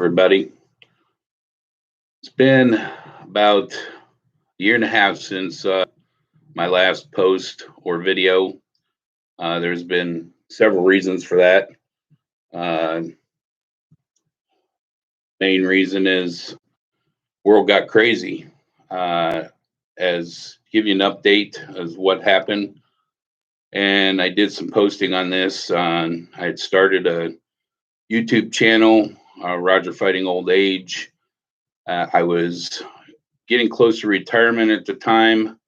Everybody. It's been about a year and a half since my last post or video. There's been several reasons for that. Uh, Main reason is world got crazy. As give you an update as what happened, and I did some posting on this. I had started a YouTube channel, Roger Fighting Old Age. I was getting close to retirement at the time,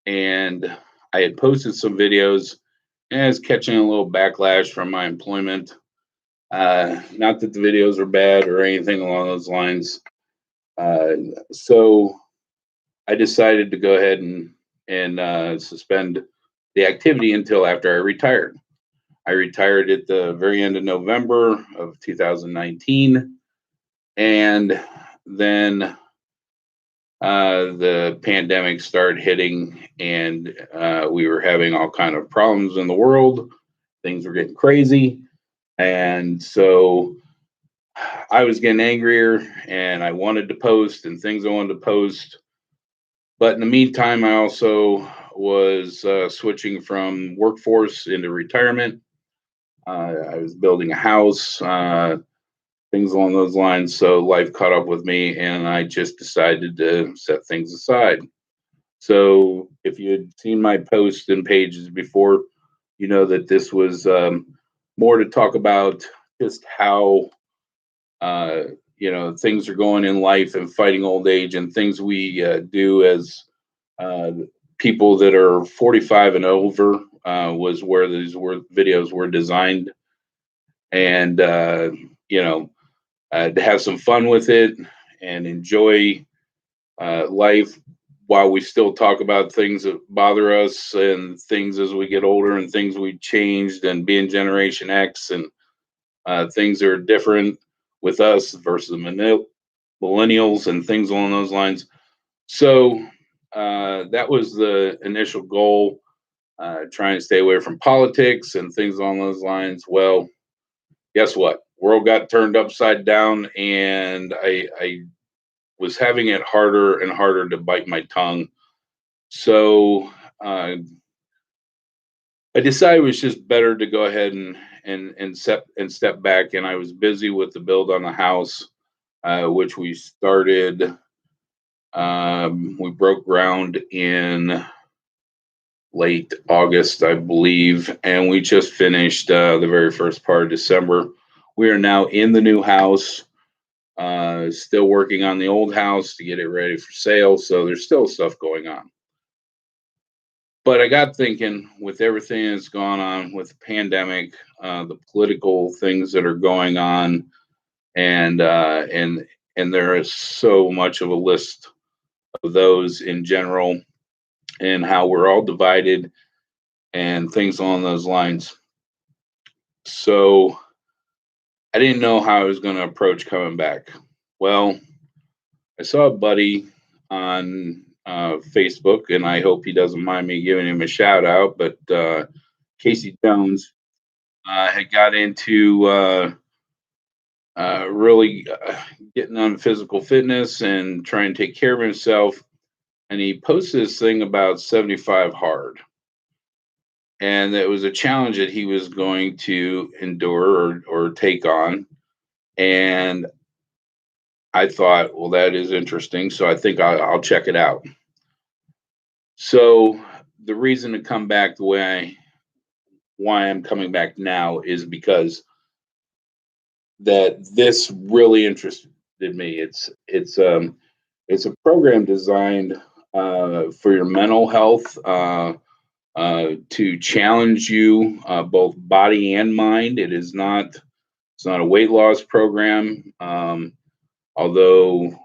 and I had posted some videos and I was catching a little backlash from my employment. Not that the videos are bad or anything along those lines. Uh, so I decided to go ahead and suspend the activity until after I retired. I retired at the very end of November of 2019, and then the pandemic started hitting, and we were having all kind of problems in the world. Things were getting crazy, and so I was getting angrier, and I wanted to post and things I wanted to post. But in the meantime, I also was switching from workforce into retirement. I was building a house, things along those lines. So life caught up with me, and I just decided to set things aside. So if you had seen my posts and pages before, you know that this was more to talk about just how things are going in life and fighting old age and things we do as uh, people that are 45 and over. Was where these videos were designed, and to have some fun with it and enjoy life while we still talk about things that bother us and things as we get older and things we changed and being Generation X and things that are different with us versus millennials and things along those lines. So that was the initial goal, trying to stay away from politics and things along those lines. Well, guess what? World got turned upside down, and I was having it harder and harder to bite my tongue. So I decided it was just better to go ahead and step back. And I was busy with the build on the house, which we started. We broke ground in late August, I believe, and we just finished the very first part of December. We are now in the new house. Still working on the old house to get it ready for sale. So there's still stuff going on. But I got thinking with everything that's gone on with the pandemic, the political things that are going on, and there is so much of a list of those in general, and how we're all divided and things along those lines. So I didn't know how I was going to approach coming back. Well, I saw a buddy on Facebook, and I hope he doesn't mind me giving him a shout out, but Casey Jones had got into really getting on physical fitness and trying to take care of himself. And he posted this thing about 75 hard. And it was a challenge that he was going to endure or take on. And I thought, well, that is interesting. So I think I'll check it out. So the reason to come back why I'm coming back now is because that this really interested me. It's a program designed for your mental health, to challenge you both body and mind. It's not a weight loss program, although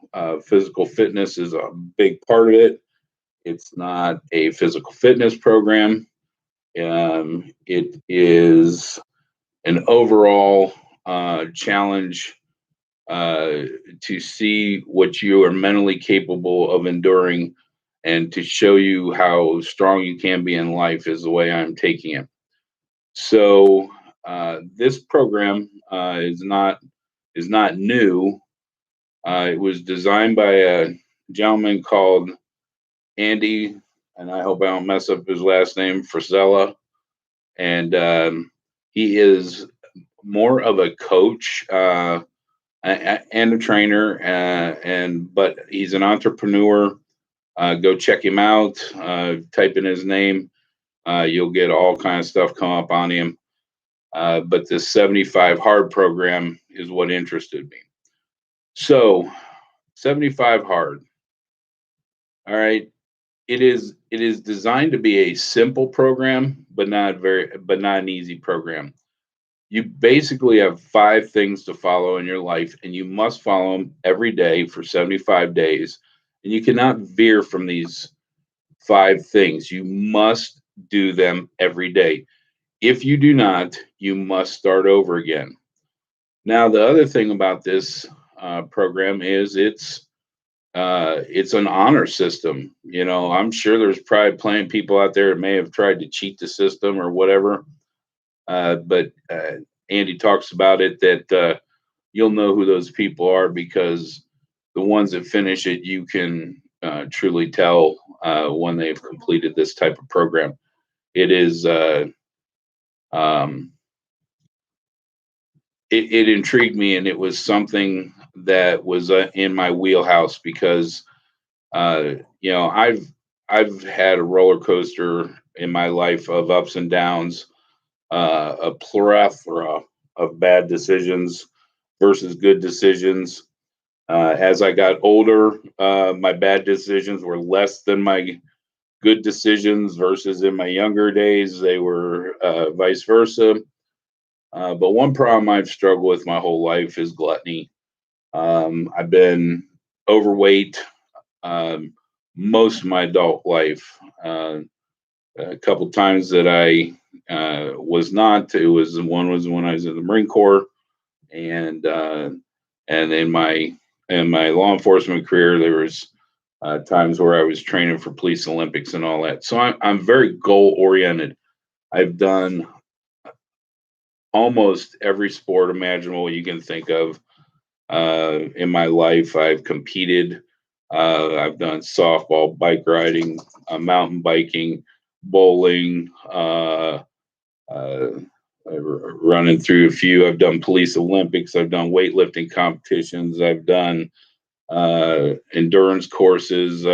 physical fitness is a big part of it. It's not a physical fitness program. It is an overall challenge to see what you are mentally capable of enduring and to show you how strong you can be in life is the way I'm taking it. So this program is not is not new. It was designed by a gentleman called Andy, and I hope I don't mess up his last name, Frisella. And he is more of a coach and a trainer, but he's an entrepreneur. Go check him out. Type in his name. You'll get all kinds of stuff come up on him. But this 75 hard program is what interested me. So 75 hard. All right. It is designed to be a simple program, but not an easy program. You basically have 5 things to follow in your life, and you must follow them every day for 75 days. And you cannot veer from these 5 things. You must do them every day. If you do not, you must start over again. Now, the other thing about this program is it's an honor system. I'm sure there's probably plenty of people out there that may have tried to cheat the system or whatever. But Andy talks about it that you'll know who those people are, because the ones that finish it, you can truly tell when they've completed this type of program. It is it intrigued me, and it was something that was in my wheelhouse, because I've had a roller coaster in my life of ups and downs, a plethora of bad decisions versus good decisions. As I got older, my bad decisions were less than my good decisions, versus in my younger days, they were vice versa. But one problem I've struggled with my whole life is gluttony. I've been overweight most of my adult life. A couple times that I was not. It was one was when I was in the Marine Corps, and in my law enforcement career, there was times where I was training for police Olympics and all that. So I'm very goal oriented. I've done almost every sport imaginable you can think of in my life. I've competed. I've done softball, bike riding, mountain biking, bowling, running through a few. I've done police Olympics. I've done weightlifting competitions. I've done endurance courses.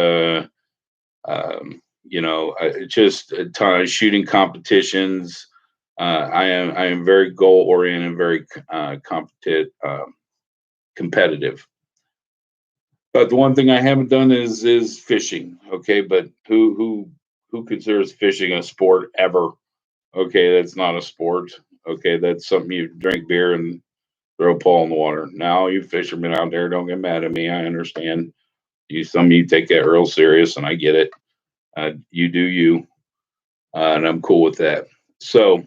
Just a ton of shooting competitions. I am very goal oriented, very competitive. But the one thing I haven't done is fishing. Okay, but who considers fishing a sport ever? Okay, that's not a sport. Okay, that's something you drink beer and throw a pole in the water. Now, you fishermen out there, don't get mad at me. I understand. Some of you take that real serious, and I get it. You do you, and I'm cool with that. So,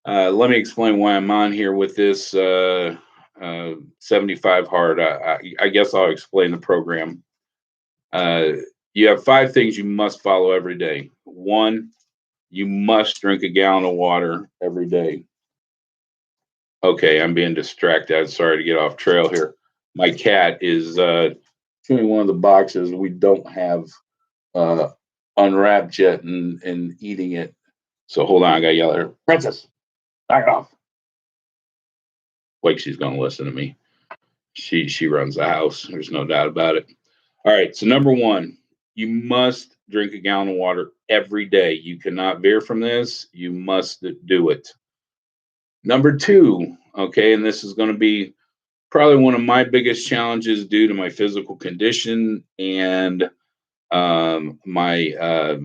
let me explain why I'm on here with this 75 hard. I guess I'll explain the program. You have 5 things you must follow every day. 1, you must drink a gallon of water every day. Okay, I'm being distracted. I'm sorry to get off trail here. My cat is chewing one of the boxes we don't have unwrapped yet and eating it. So hold on, I gotta yell at her. Princess, knock it off. Like she's gonna listen to me. She runs the house. There's no doubt about it. All right, so number 1, you must drink a gallon of water every day. You cannot veer from this. You must do it. Number 2, okay, and this is going to be probably one of my biggest challenges due to my physical condition and my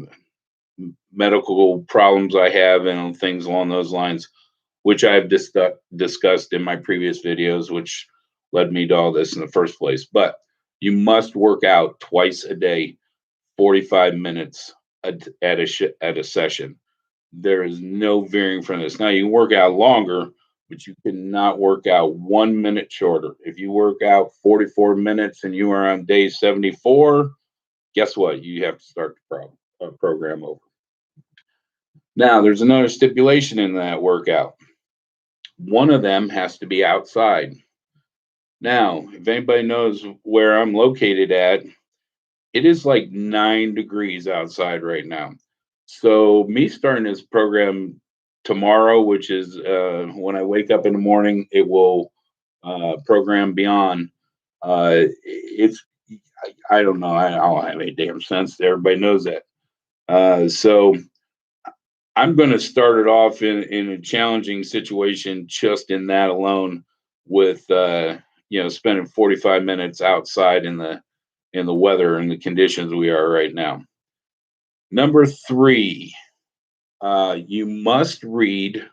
medical problems I have and things along those lines, which I've discussed in my previous videos, which led me to all this in the first place. But you must work out twice a day, 45 minutes at a session. There is no veering from this. Now, you can work out longer, but you cannot work out 1 minute shorter. If you work out 44 minutes and you are on day 74, guess what? You have to start the program over. Now, there's another stipulation in that workout. One of them has to be outside. Now, if anybody knows where I'm located at, it is like 9 degrees outside right now. So me starting this program tomorrow, which is when I wake up in the morning, it will program beyond. It's I don't know. I don't have any damn sense. Everybody knows that. So I'm going to start it off in a challenging situation just in that alone with spending 45 minutes outside in the weather and the conditions we are right now. Number 3, you must read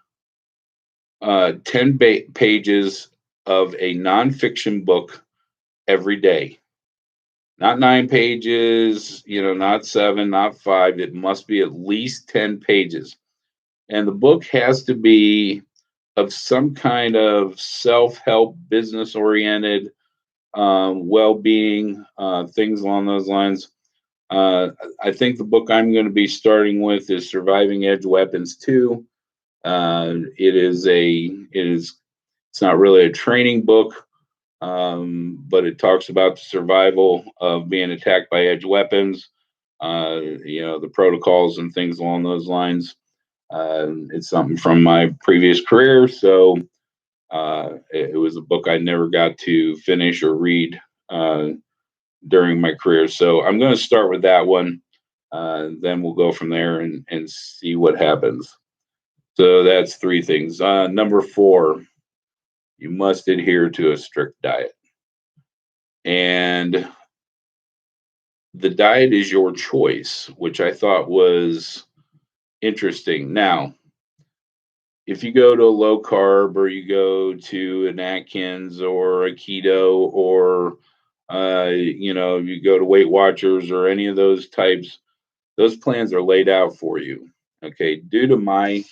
10 pages of a nonfiction book every day. Not 9 pages, not 7, not 5. It must be at least 10 pages. And the book has to be of some kind of self-help, business-oriented, well-being, things along those lines. Uh, I think the book I'm going to be starting with is Surviving Edge Weapons 2. It's not really a training book, but it talks about the survival of being attacked by edge weapons, the protocols and things along those lines. It's something from my previous career, so it was a book I never got to finish or read during my career. So I'm going to start with that one. Then we'll go from there and see what happens. So that's 3 things. Number 4, you must adhere to a strict diet. And the diet is your choice, which I thought was interesting. Now, if you go to a low carb or you go to an Atkins or a keto or you go to Weight Watchers or any of those types, those plans are laid out for you. Okay, due to my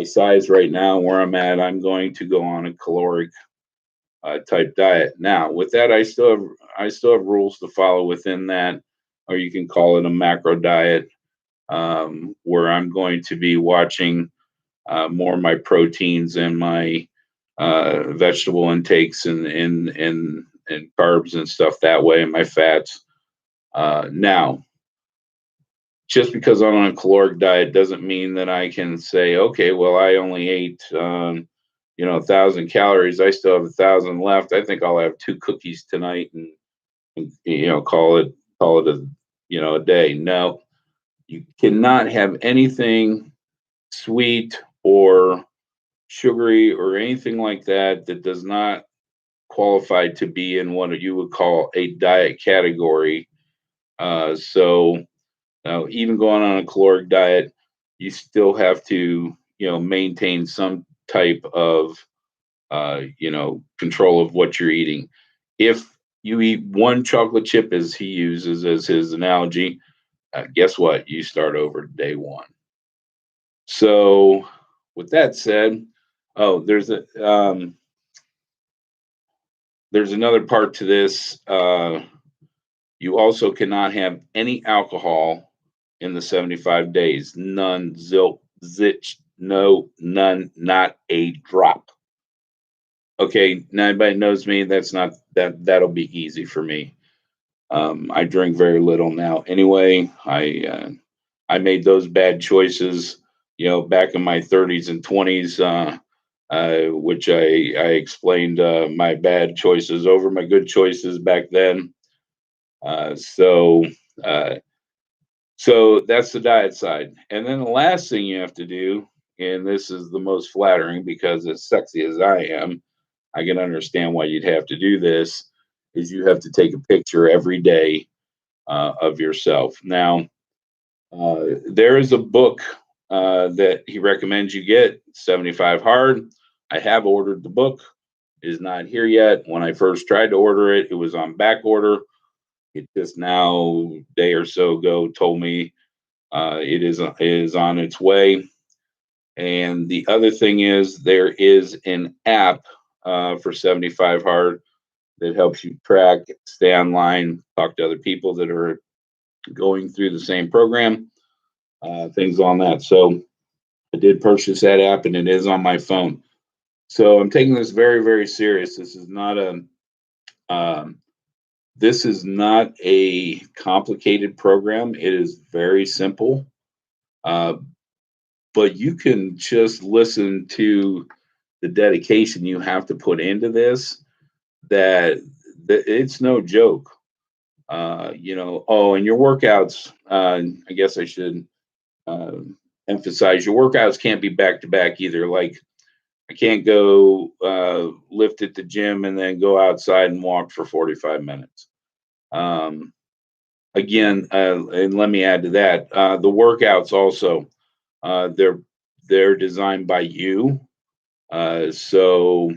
size right now, where I'm at, I'm going to go on a caloric type diet. Now, with that, I still have rules to follow within that, or you can call it a macro diet, where I'm going to be watching more of my proteins and my vegetable intakes and carbs and stuff that way, and my fats. Now, just because I'm on a caloric diet doesn't mean that I can say, okay, well, I only ate, 1,000 calories. I still have 1,000 left. I think I'll have 2 cookies tonight and call it a day. No, you cannot have anything sweet or sugary or anything like that that does not qualify to be in what you would call a diet category. So now, even going on a caloric diet, you still have to, maintain some type of, control of what you're eating. If you eat one chocolate chip, as he uses as his analogy, guess what? You start over day one. So, with that said, oh, there's another part to this. You also cannot have any alcohol in the 75 days. None, zilch, zitch, no, none, not a drop. Okay, now anybody knows me, that'll be easy for me. I drink very little now. Anyway, I made those bad choices, back in my 30s and 20s, which I explained my bad choices over my good choices back then. Uh, so uh, so that's the diet side. And then the last thing you have to do, and this is the most flattering because as sexy as I am, I can understand why you'd have to do this, is you have to take a picture every day of yourself. Now, there is a book that he recommends you get, 75 Hard. I have ordered the book. It is not here yet. When I first tried to order it, it was on back order. It just now, day or so ago, told me it is on its way. And the other thing is there is an app for 75 Hard that helps you track, stay online, talk to other people that are going through the same program, things on that. So I did purchase that app and it is on my phone. So I'm taking this very, very serious. Um, this is not a complicated program. It is very simple. Uh, but you can just listen to the dedication you have to put into this. That, that it's no joke. Oh, and your workouts. I guess I should uh, emphasize your workouts can't be back to back either. Like I can't go lift at the gym and then go outside and walk for 45 minutes. Um, Again, and let me add to that, the workouts also, uh, they're they're designed by you. So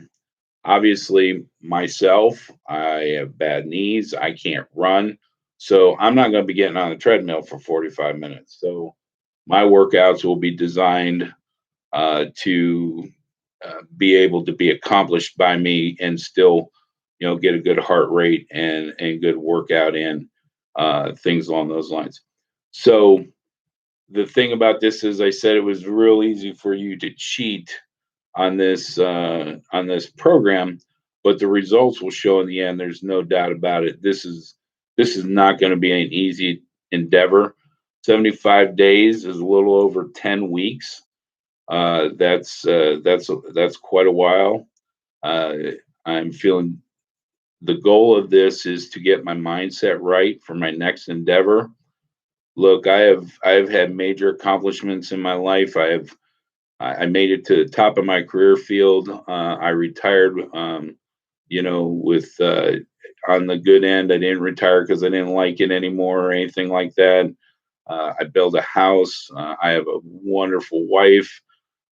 obviously, myself, I have bad knees. I can't run, so I'm not going to be getting on the treadmill for 45 minutes. So my workouts will be designed to be able to be accomplished by me and still, get a good heart rate and good workout in, things along those lines. So the thing about this is, I said it was real easy for you to cheat on this program, but the results will show in the end. There's no doubt about it. This is not going to be an easy endeavor. 75 days is a little over 10 weeks. That's quite a while. Uh, I'm feeling the goal of this is to get my mindset right for my next endeavor. Look, I've had major accomplishments in my life. I made it to the top of my career field. I retired, with on the good end. I didn't retire because I didn't like it anymore or anything like that. I built a house. I have a wonderful wife.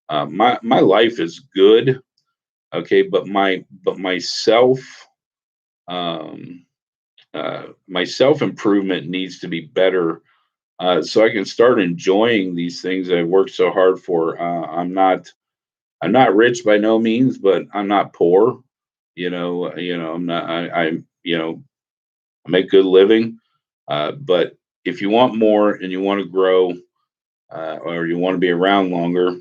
My life is good. Okay, but um, my self improvement needs to be better, so I can start enjoying these things that I worked so hard for. I'm not rich by no means, but I'm not poor. I'm not. I make good living. But if you want more and you want to grow, or you want to be around longer,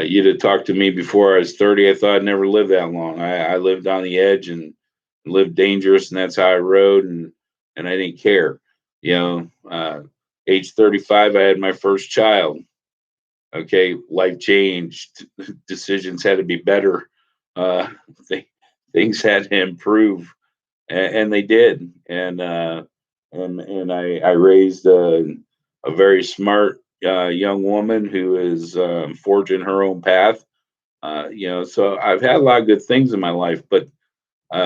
you'd have talked to me before I was 30. I thought I'd never live that long. I lived on the edge and lived dangerous, and that's how I rode, and I didn't care. You know, age 35, I had my first child. Okay, life changed. Decisions had to be better. Uh, th- Things had to improve, and they did. And I raised a very smart young woman who is forging her own path. So I've had a lot of good things in my life, but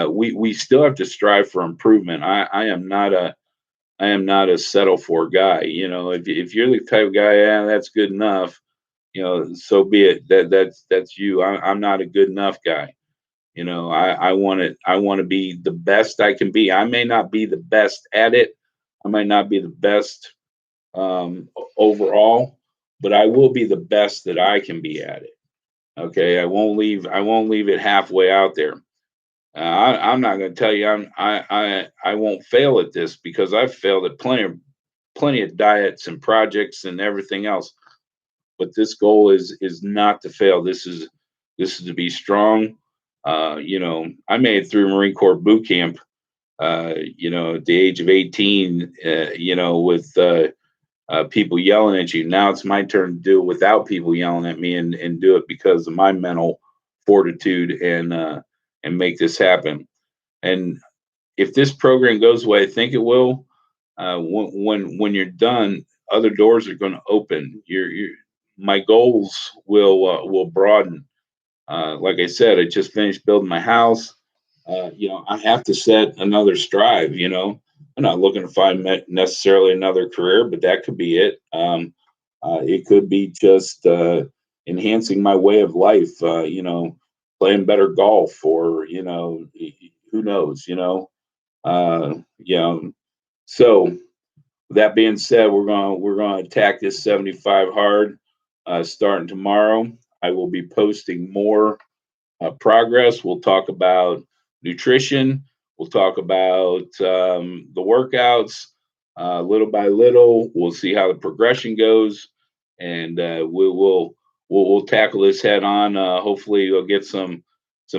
we still have to strive for improvement. I am not a settle for guy. If you're the type of guy, yeah, that's good enough. So be it. That's you. I'm not a good enough guy. I want to be the best I can be. I may not be the best at it. I might not be the best overall, but I will be the best that I can be at it. Okay, I won't leave it halfway out there. I'm not going to tell you I won't fail at this, because I've failed at plenty of diets and projects and everything else. But this goal is not to fail. This is to be strong. I made it through Marine Corps boot camp. At the age of 18. With people yelling at you. Now it's my turn to do it without people yelling at me, and do it because of my mental fortitude, and make this happen. And if this program goes the way I think it will, when you're done, other doors are going to open. My goals will broaden. Like I said, I just finished building my house. I have to set another strive. I'm not looking to find necessarily another career, but that could be it. It could be just enhancing my way of life. Playing better golf, or who knows. Uh, you know. So that being said, we're gonna attack this 75 hard, starting tomorrow. I will be posting more progress. We'll talk about nutrition. We'll talk about the workouts, little by little. We'll see how the progression goes, and we will we'll tackle this head on. Hopefully, we'll get some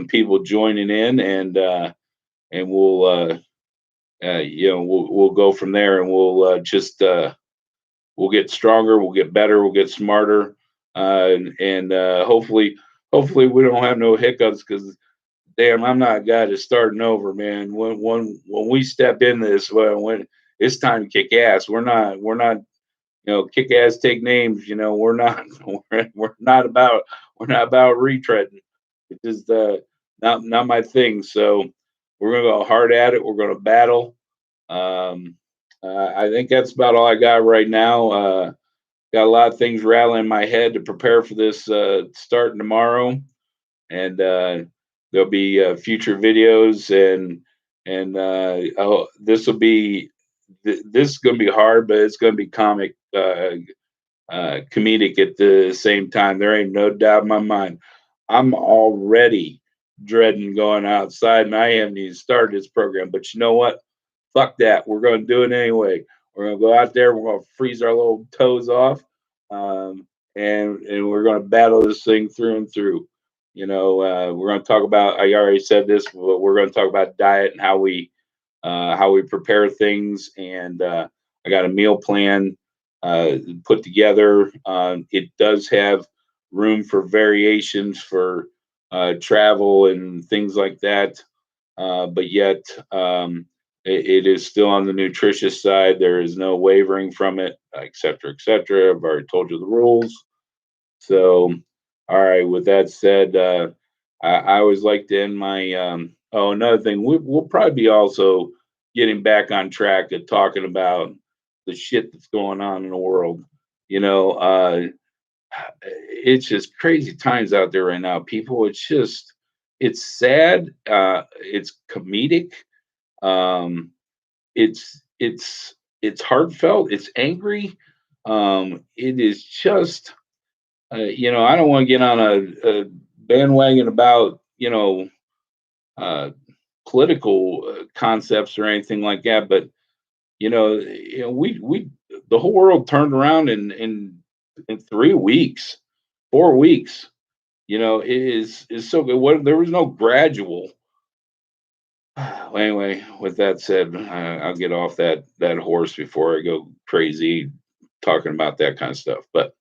people joining in, and we'll go from there, and we'll just we'll get stronger, we'll get better, we'll get smarter, and hopefully we don't have no hiccups because damn, I'm not a guy that's starting over, man. When we step in this, when it's time to kick ass, we're not kick ass, take names. We're not we're not about retreading. It's just not my thing. So we're gonna go hard at it. We're gonna battle. Um, I think that's about all I got right now. Got a lot of things rattling in my head to prepare for this starting tomorrow, and there'll be future videos, and this will be this is going to be hard, but it's going to be comedic at the same time. There ain't no doubt in my mind. I'm already dreading going outside, and I haven't even started this program. But you know what? Fuck that. We're going to do it anyway. We're going to go out there. We're going to freeze our little toes off, and we're going to battle this thing through and through. We're going to talk about. I already said this, but we're going to talk about diet and how we prepare things. And I got a meal plan put together. It does have room for variations for travel and things like that, but yet it is still on the nutritious side. There is no wavering from it, et cetera, et cetera. I've already told you the rules. So, all right. With that said, I always like to end my. Oh, another thing, we'll probably be also getting back on track of talking about the shit that's going on in the world. You know, it's just crazy times out there right now, people. It's sad. It's comedic. Um, it's heartfelt. It's angry. It is just I don't want to get on a bandwagon about uh, political concepts or anything like that, but we the whole world turned around in 3 weeks, 4 weeks. It is so good. What there was no gradual. Well, anyway, with that said, I'll get off that horse before I go crazy talking about that kind of stuff. But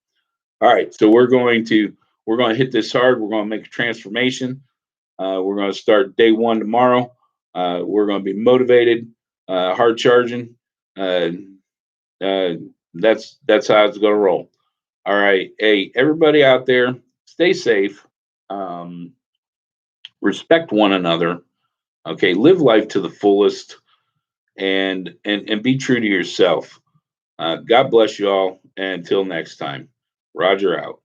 all right, so we're going to hit this hard. We're going to make a transformation. We're going to start day one tomorrow. We're going to be motivated, hard charging. Uh, uh, that's how it's going to roll. All right, hey everybody out there, stay safe. Um, Respect one another. Okay, live life to the fullest, and be true to yourself. God bless you all. And until next time, Roger out.